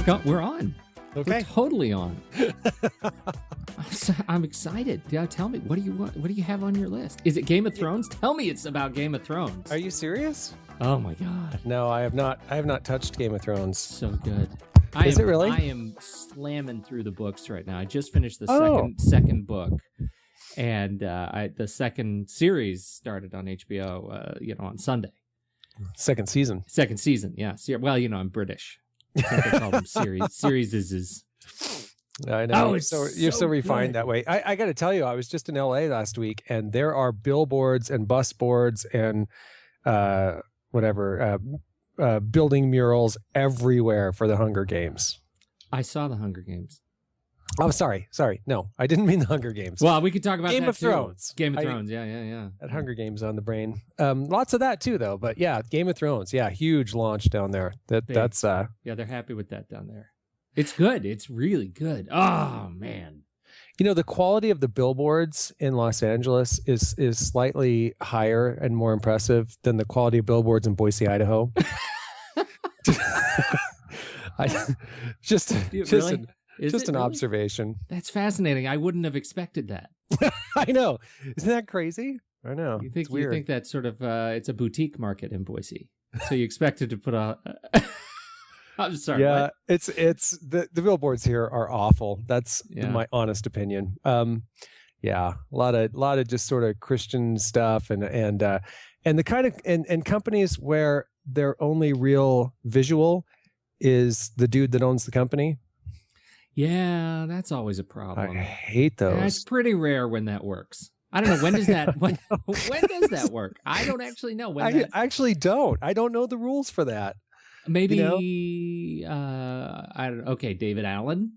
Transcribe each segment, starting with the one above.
We're on. Okay. We're totally on. I'm excited. Yeah, tell me, what do you want? What do you have on your list? Is it Game of Thrones? Tell me it's about Game of Thrones. Are you serious? Oh my God. No, I have not. I have not touched Game of Thrones. So good. Is it really? I am slamming through the books right now. I just finished the second book, and the second series started on HBO. On Sunday. Second season. Second season. Yeah. Well, I'm British. I think they call them series. Series is. I know. Oh, it's you're so refined good. that way. I got to tell you, I was just in LA last week, and there are billboards and bus boards and building murals everywhere for the Hunger Games. I saw the Hunger Games. Oh, sorry. No, I didn't mean the Hunger Games. Well, we could talk about Game that of too. Thrones. Game of Thrones. Yeah. That Hunger Games on the brain. Lots of that too, though. But yeah, Game of Thrones. Yeah, huge launch down there. That's yeah, they're happy with that down there. It's good. It's really good. Oh man. The quality of the billboards in Los Angeles is slightly higher and more impressive than the quality of billboards in Boise, Idaho. Just an observation. That's fascinating. I wouldn't have expected that. I know. Isn't that crazy? I know. You think that sort of it's a boutique market in Boise, so you expected to put a. I'm sorry. Yeah, what? it's the billboards here are awful. That's my honest opinion. Yeah, a lot of just sort of Christian stuff and the kind of and companies where their only real visual is the dude that owns the company. Yeah, that's always a problem. I hate those. Yeah, it's pretty rare when that works. I don't know, when does that when does that work? I don't actually know when. I actually don't. I don't know the rules for that. Maybe I don't. Okay, David Allen.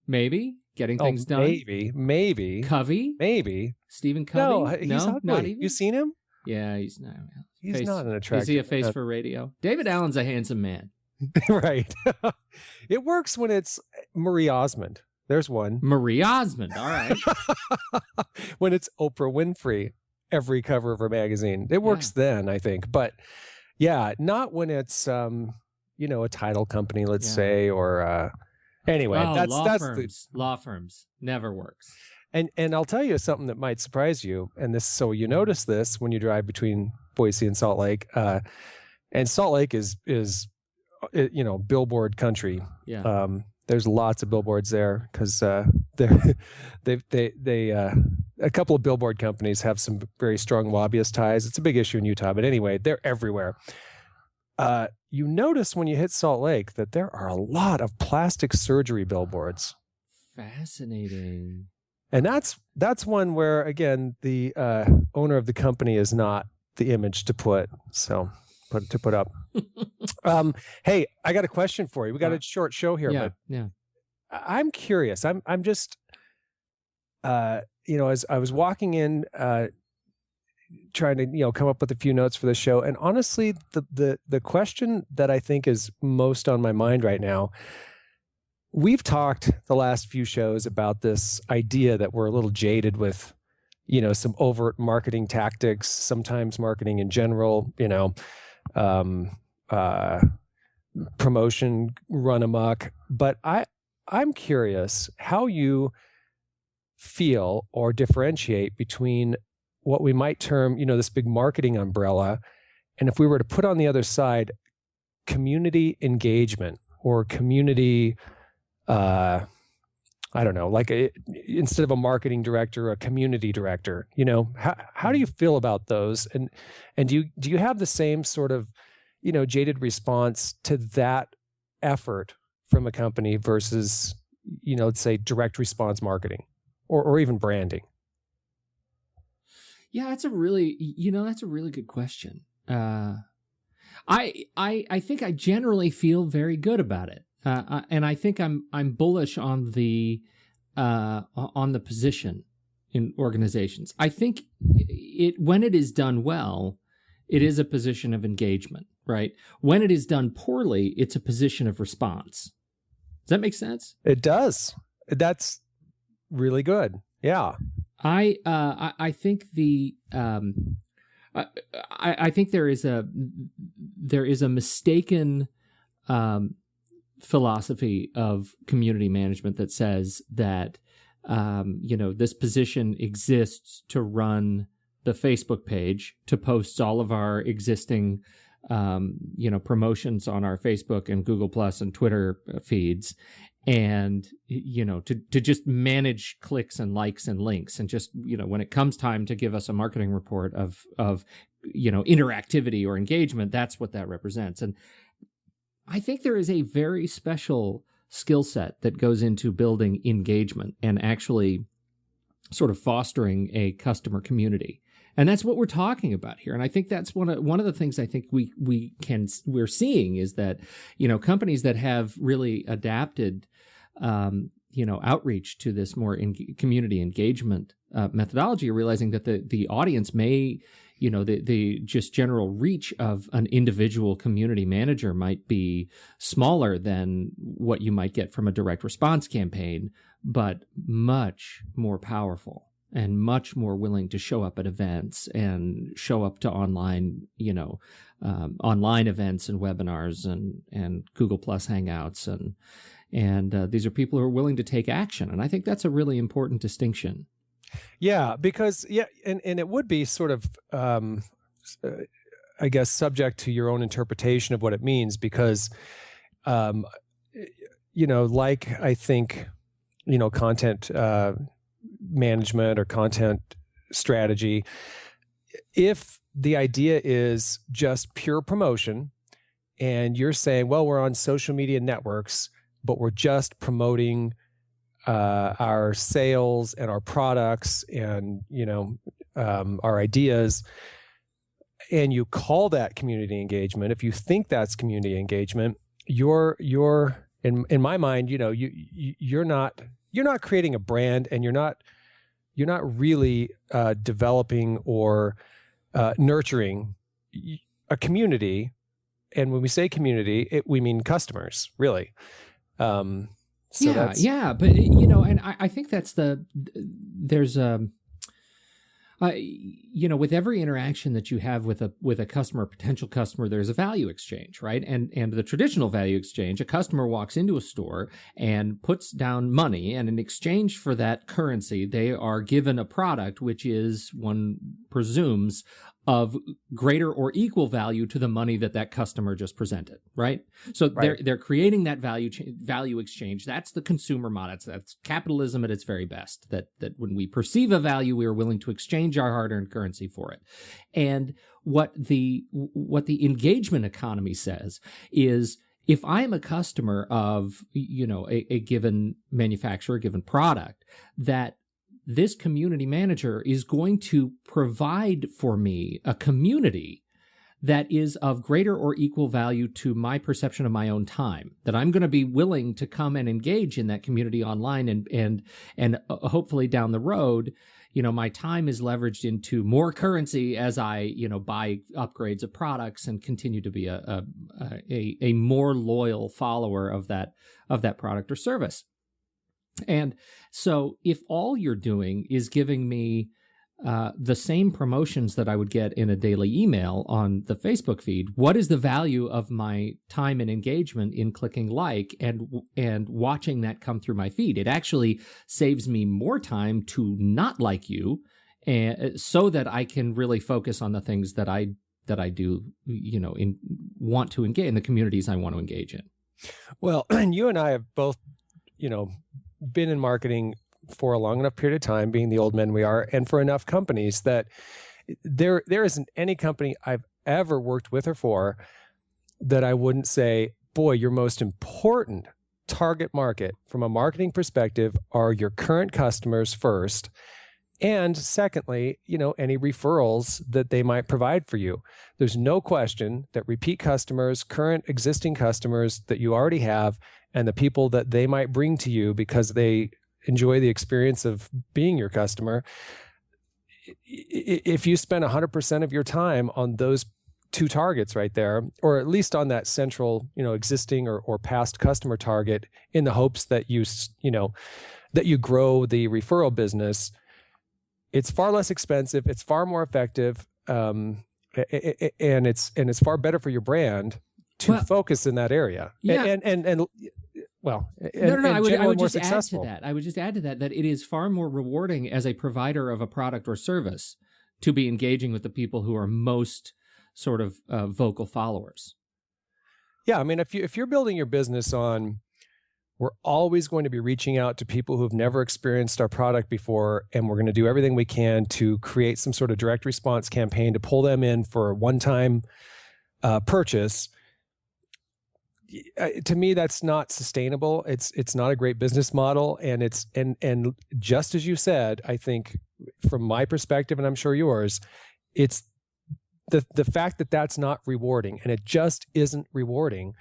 Maybe getting things done. Maybe Covey. Maybe Stephen Covey. No, he's ugly. Not even. You seen him? Yeah, he's not. He's not an attractive. Is he a face for radio? David Allen's a handsome man. Right. It works when it's Marie Osmond. There's one. Marie Osmond. All right. When it's Oprah Winfrey, every cover of her magazine. It works then, I think. But yeah, not when it's a title company, let's say, or anyway. Law firms never works. And I'll tell you something that might surprise you. And so you notice this when you drive between Boise and Salt Lake. And Salt Lake is billboard country. Yeah. There's lots of billboards there because a couple of billboard companies have some very strong lobbyist ties. It's a big issue in Utah, but anyway, they're everywhere. You notice when you hit Salt Lake that there are a lot of plastic surgery billboards. Fascinating. And that's one where, again, the owner of the company is not the image to put up. Hey, I got a question for you. We got a short show here, but I'm curious. I'm just, as I was walking in, trying to, come up with a few notes for the show. And honestly, the question that I think is most on my mind right now, we've talked the last few shows about this idea that we're a little jaded with, some overt marketing tactics, sometimes marketing in general, promotion run amok. But I'm curious how you feel or differentiate between what we might term, this big marketing umbrella, and if we were to put on the other side community engagement or community, I don't know, instead of a marketing director, a community director, how do you feel about those? And do you have the same sort of, jaded response to that effort from a company versus, let's say direct response marketing or even branding? Yeah, that's a really good question. I think I generally feel very good about it, and I think I'm bullish on the position in organizations. I think when it is done well, it is a position of engagement, right? When it is done poorly, it's a position of response. Does that make sense? It does. That's really good. Yeah. I think I think there is a mistaken philosophy of community management that says that, this position exists to run the Facebook page, to post all of our existing, promotions on our Facebook and Google Plus and Twitter feeds, and, to just manage clicks and likes and links. And just, when it comes time to give us a marketing report of interactivity or engagement, that's what that represents. And I think there is a very special skill set that goes into building engagement and actually sort of fostering a customer community. And that's what we're talking about here. And I think that's one of the things I think we're seeing is that, companies that have really adapted, outreach to this more community engagement methodology are realizing that the audience may, the just general reach of an individual community manager might be smaller than what you might get from a direct response campaign, but much more powerful and much more willing to show up at events and show up to online, online events and webinars and Google Plus Hangouts. And these are people who are willing to take action. And I think that's a really important distinction. Yeah, because, and it would be sort of, I guess, subject to your own interpretation of what it means, because, like I think, content management or content strategy, if the idea is just pure promotion and you're saying, well, we're on social media networks, but we're just promoting our sales and our products and, our ideas, and you call that community engagement, if you think that's community engagement, you're in my mind, you're not creating a brand, and you're not really developing or nurturing a community. And when we say community, we mean customers, really. But and I think there's with every interaction that you have with a customer, potential customer, there's a value exchange, right? And the traditional value exchange, a customer walks into a store and puts down money, and in exchange for that currency, they are given a product which is, one presumes, of greater or equal value to the money that customer just presented, right? So right. They're creating that value exchange. That's the consumer model. That's capitalism at its very best. That when we perceive a value, we are willing to exchange our hard-earned currency for it. And what the engagement economy says is, if I am a customer of a given manufacturer, a given product, that this community manager is going to provide for me a community that is of greater or equal value to my perception of my own time, that I'm going to be willing to come and engage in that community online, and hopefully down the road, my time is leveraged into more currency as I, buy upgrades of products and continue to be a more loyal follower of that product or service. And so if all you're doing is giving me the same promotions that I would get in a daily email on the Facebook feed, what is the value of my time and engagement in clicking like and watching that come through my feed? It actually saves me more time to not like you, so that I can really focus on the things that I do, want to engage in, the communities I want to engage in. Well, you and I have both, been in marketing for a long enough period of time, being the old men we are, and for enough companies that there isn't any company I've ever worked with or for that I wouldn't say, boy, your most important target market from a marketing perspective are your current customers first. And secondly, any referrals that they might provide for you. There's no question that repeat customers, current existing customers that you already have, and the people that they might bring to you because they enjoy the experience of being your customer. If you spend 100% of your time on those two targets right there, or at least on that central, existing or past customer target, in the hopes that that you grow the referral business, it's far less expensive, it's far more effective, and it's far better for your brand to focus in that area. Yeah. And well, I would just successful. add to that. I would just add to that it is far more rewarding as a provider of a product or service to be engaging with the people who are most sort of vocal followers. Yeah, I mean, if you're building your business on, we're always going to be reaching out to people who've never experienced our product before, and we're going to do everything we can to create some sort of direct response campaign to pull them in for a one-time purchase. To me, that's not sustainable. It's not a great business model, and and just as you said, I think from my perspective, and I'm sure yours, it's the fact that that's not rewarding, and it just isn't rewarding,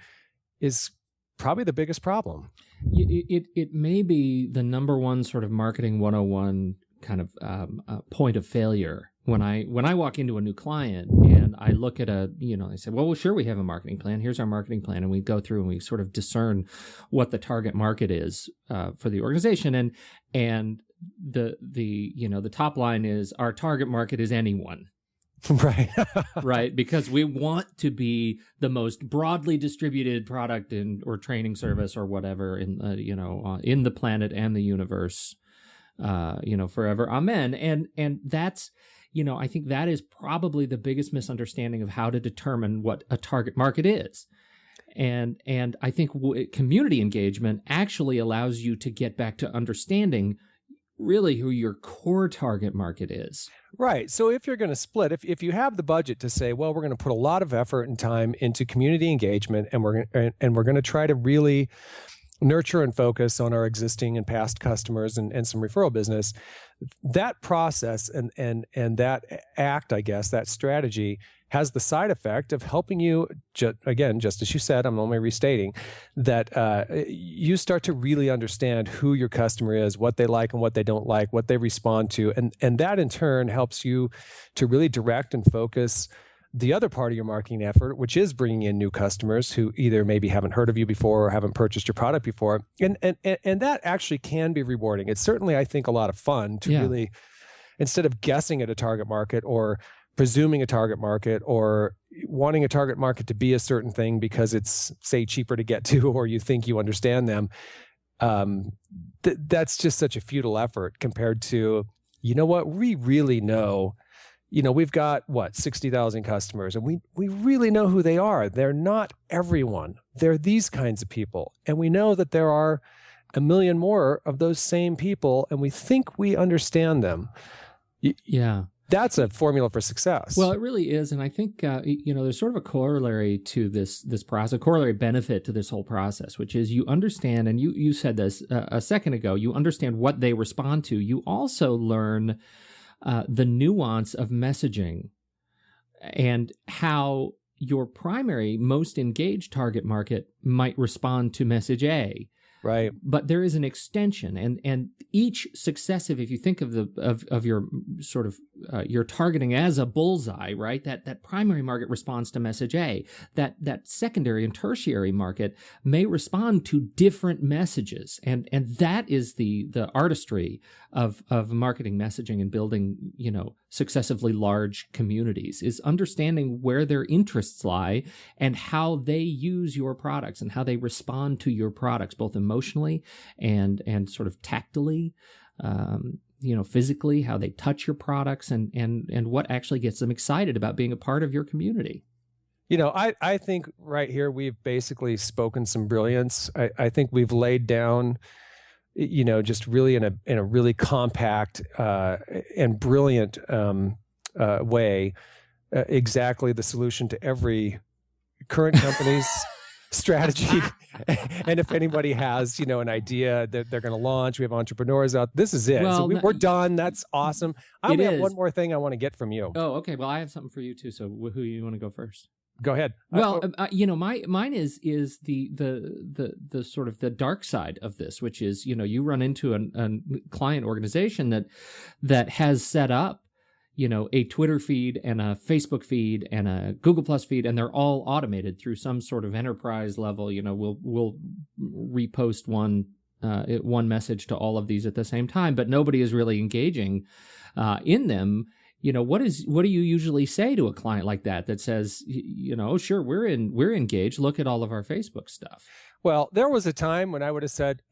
is probably the biggest problem. It may be the number one sort of marketing 101 kind of point of failure when I walk into a new client and I look at I say, well, sure, we have a marketing plan. Here's our marketing plan, and we go through and we sort of discern what the target market is for the organization, and the top line is our target market is anyone. Right. Right. Because we want to be the most broadly distributed product or training service or whatever in the planet and the universe, forever. Amen. And that's, I think that is probably the biggest misunderstanding of how to determine what a target market is. And I think community engagement actually allows you to get back to understanding really who your core target market is. Right. So if you're going to split, if you have the budget to say, well, we're going to put a lot of effort and time into community engagement, and we're going to try to really nurture and focus on our existing and past customers and some referral business, that process and that act, I guess, that strategy has the side effect of helping you, just as you said, I'm only restating, that you start to really understand who your customer is, what they like and what they don't like, what they respond to. And that in turn helps you to really direct and focus the other part of your marketing effort, which is bringing in new customers who either maybe haven't heard of you before or haven't purchased your product before. And that actually can be rewarding. It's certainly, I think, a lot of fun to really, instead of guessing at a target market or presuming a target market or wanting a target market to be a certain thing because it's, say, cheaper to get to or you think you understand them, that's just such a futile effort compared to, what we really know. We've got 60,000 customers, and we really know who they are. They're not everyone. They're these kinds of people. And we know that there are a million more of those same people, and we think we understand them. Yeah. That's a formula for success. Well, it really is. And I think, there's sort of a corollary to this process, a corollary benefit to this whole process, which is you understand, and you said this a second ago, you understand what they respond to. You also learn the nuance of messaging and how your primary, most engaged target market might respond to message A. Right. But there is an extension, and each successive, if you think of your sort of your targeting as a bullseye, right? That primary market responds to message A. That secondary and tertiary market may respond to different messages, and that is the artistry of marketing messaging and building successively large communities, is understanding where their interests lie and how they use your products and how they respond to your products, both emotionally and sort of tactily, physically, how they touch your products and what actually gets them excited about being a part of your community. I think right here we've basically spoken some brilliance. I think we've laid down, just really in a really compact and brilliant way, exactly the solution to every current company's strategy. And if anybody has, an idea that they're going to launch, we have entrepreneurs out. This is it. Well, so we're done. That's awesome. I only have one more thing I want to get from you. Oh, okay. Well, I have something for you too. So who you want to go first? Go ahead. Well, mine is the sort of the dark side of this, which is, you run into a client organization that has set up, a Twitter feed and a Facebook feed and a Google Plus feed, and they're all automated through some sort of enterprise level. We'll repost one message to all of these at the same time, but nobody is really engaging in them. what do you usually say to a client like that says, oh, sure, we're engaged. Look at all of our Facebook stuff. Well, there was a time when I would have said,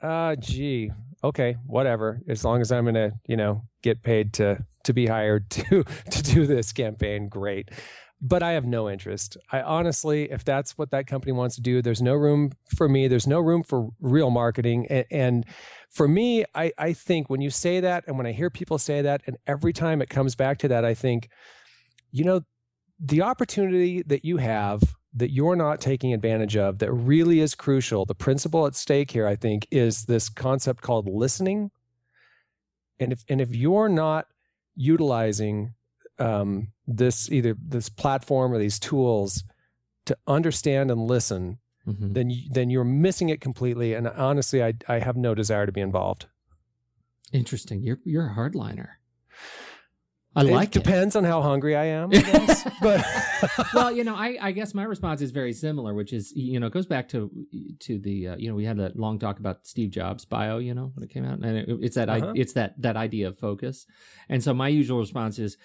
gee, okay, whatever. As long as I'm going to, get paid to be hired to do this campaign, great. But I have no interest. I honestly, if that's what that company wants to do, there's no room for me. There's no room for real marketing. And for me, I think when you say that, and when I hear people say that, and every time it comes back to that, I think, the opportunity that you have that you're not taking advantage of that really is crucial. The principle at stake here, I think, is this concept called listening. And if you're not utilizing either this platform or these tools to understand and listen, then you're missing it completely. And honestly, I have no desire to be involved. Interesting. You're a hardliner. It depends on how hungry I am, I guess. But well, I guess my response is very similar, which is, it goes back to the, we had that long talk about Steve Jobs' bio, when it came out, and it's that it's that idea of focus. And so my usual response is,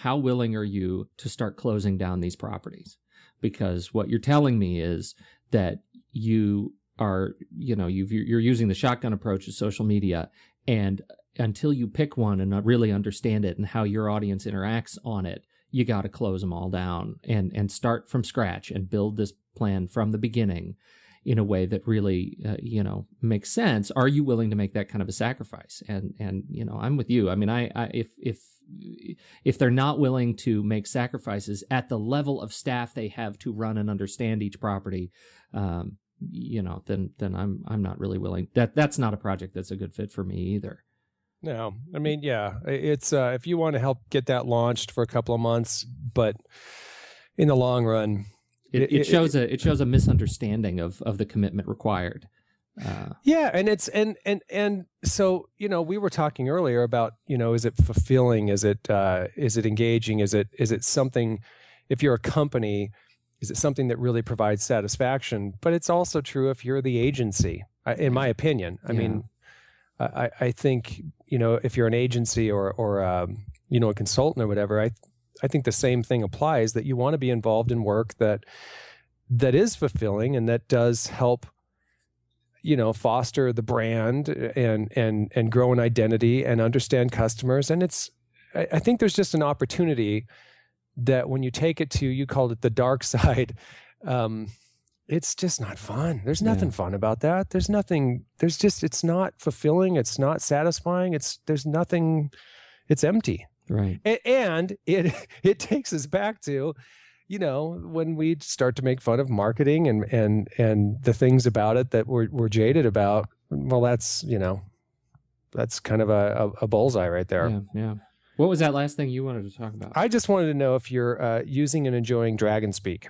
how willing are you to start closing down these properties? Because what you're telling me is that you are, you're using the shotgun approach to social media, and until you pick one and really understand it and how your audience interacts on it, you got to close them all down and start from scratch and build this plan from the beginning in a way that really, makes sense. Are you willing to make that kind of a sacrifice? And I'm with you. I mean, if they're not willing to make sacrifices at the level of staff they have to run and understand each property, then I'm not really willing. That's not a project that's a good fit for me either. No, I mean, yeah, it's if you want to help get that launched for a couple of months, but in the long run, it shows a misunderstanding of the commitment required. Yeah, and so we were talking earlier about is it fulfilling? Is it engaging? Is it something? If you're a company, is it something that really provides satisfaction? But it's also true if you're the agency, in my opinion. I mean, I think, if you're an agency or a consultant or whatever, I think the same thing applies, that you want to be involved in work that is fulfilling and that does help, foster the brand and grow an identity and understand customers. And I think there's just an opportunity that when you take it to, you called it the dark side, it's just not fun. There's nothing fun about that. It's not fulfilling. It's not satisfying. There's nothing, it's empty. Right. And it takes us back to, when we start to make fun of marketing and the things about it that we're jaded about. Well, that's kind of a bullseye right there. Yeah. What was that last thing you wanted to talk about? I just wanted to know if you're using and enjoying Dragon Speak.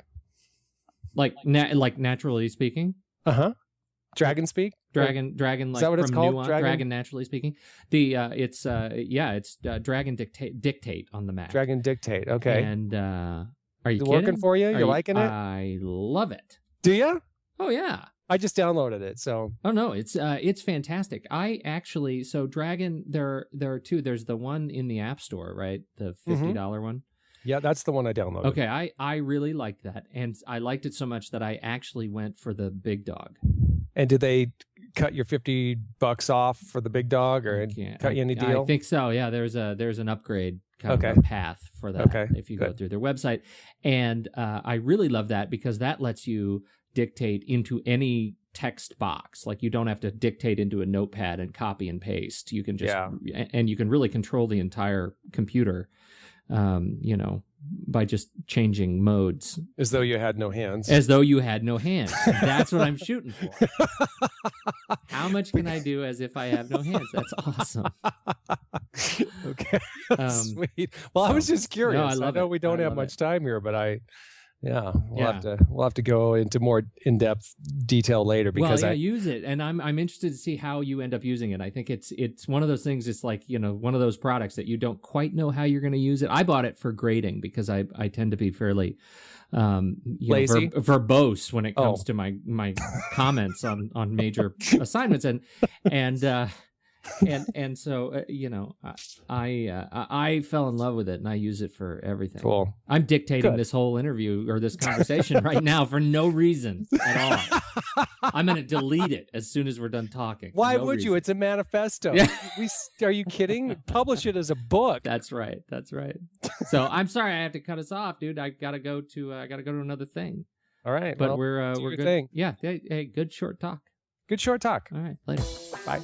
Like naturally speaking? Dragon Speak? Dragon like, is that what it's called? Dragon naturally speaking. It's Dragon Dictate on the Mac. Dragon Dictate, okay. And are you kidding? working Working for you? You're liking it? I love it. Do you? Oh yeah. I just downloaded it, so. Oh no, it's fantastic. I actually, so Dragon, there are two. There's the one in the App Store, right? The $50 one. Yeah, that's the one I downloaded. Okay, I really liked that, and I liked it so much that I actually went for the big dog. And did they cut your $50 off for the big dog, or cut you any deal? I think so. Yeah, there's an upgrade kind of a path for that if you go through their website, and I really love that because that lets you dictate into any text box. Like you don't have to dictate into a notepad and copy and paste. You can just and you can really control the entire computer. By just changing modes. As though you had no hands. That's what I'm shooting for. How much can I do as if I have no hands? That's awesome. Okay. Sweet. Well, I was just curious. No, I know we don't have much time here, but we'll have to go into more in-depth detail later because I use it, and I'm interested to see how you end up using it. I think it's one of those things. It's like one of those products that you don't quite know how you're going to use it. I bought it for grading because I tend to be fairly lazy, verbose when it comes to my comments on major assignments, and and so I fell in love with it, and I use it for everything. Cool. I'm dictating Good. this whole interview or this conversation right now for no reason at all. I'm going to delete it as soon as we're done talking. Why No would reason. you? It's a manifesto. Yeah. Are you kidding? Publish it as a book. That's right. So I'm sorry I have to cut us off, dude. I gotta go to another thing. All right. But well, we're your good. thing. Yeah. Hey, good short talk. Good short talk. All right. Later. Bye.